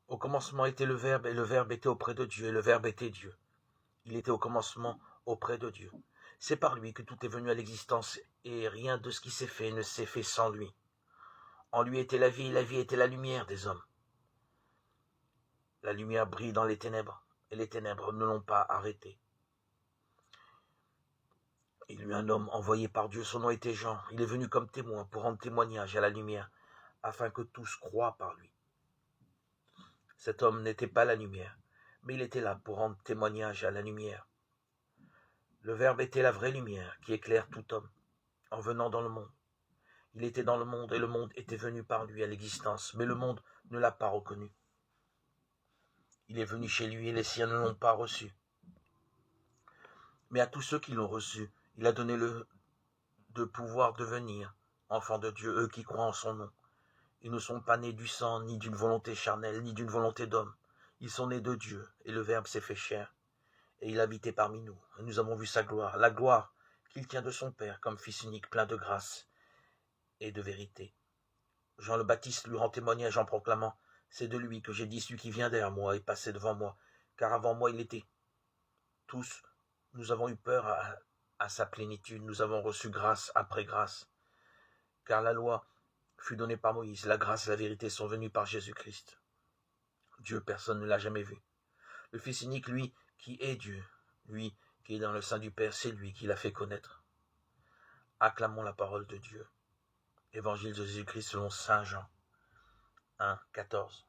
Au commencement était le Verbe, et le Verbe était auprès de Dieu, et le Verbe était Dieu. Il était au commencement auprès de Dieu. C'est par lui que tout est venu à l'existence, et rien de ce qui s'est fait ne s'est fait sans lui. En lui était la vie, et la vie était la lumière des hommes. La lumière brille dans les ténèbres, et les ténèbres ne l'ont pas arrêté. Il eut un homme envoyé par Dieu, son nom était Jean. Il est venu comme témoin pour rendre témoignage à la lumière, afin que tous croient par lui. Cet homme n'était pas la lumière, mais il était là pour rendre témoignage à la lumière. Le Verbe était la vraie lumière qui éclaire tout homme, en venant dans le monde. Il était dans le monde et le monde était venu par lui à l'existence, mais le monde ne l'a pas reconnu. Il est venu chez lui et les siens ne l'ont pas reçu. Mais à tous ceux qui l'ont reçu, il a donné de pouvoir devenir enfants de Dieu, eux qui croient en son nom. Ils ne sont pas nés du sang, ni d'une volonté charnelle, ni d'une volonté d'homme. Ils sont nés de Dieu, et le Verbe s'est fait chair. Et il habitait parmi nous, et nous avons vu sa gloire, la gloire qu'il tient de son Père, comme Fils unique, plein de grâce et de vérité. Jean le Baptiste lui rend témoignage en proclamant « C'est de lui que j'ai dit, celui qui vient derrière moi est passé devant moi, car avant moi il était. » Tous, nous avons eu peur à sa plénitude, nous avons reçu grâce après grâce. Car la loi fut donnée par Moïse, la grâce et la vérité sont venues par Jésus-Christ. Dieu, personne ne l'a jamais vu. Le Fils unique, lui, qui est Dieu, lui qui est dans le sein du Père, c'est lui qui l'a fait connaître. Acclamons la parole de Dieu. Évangile de Jésus-Christ selon saint Jean 1, 14.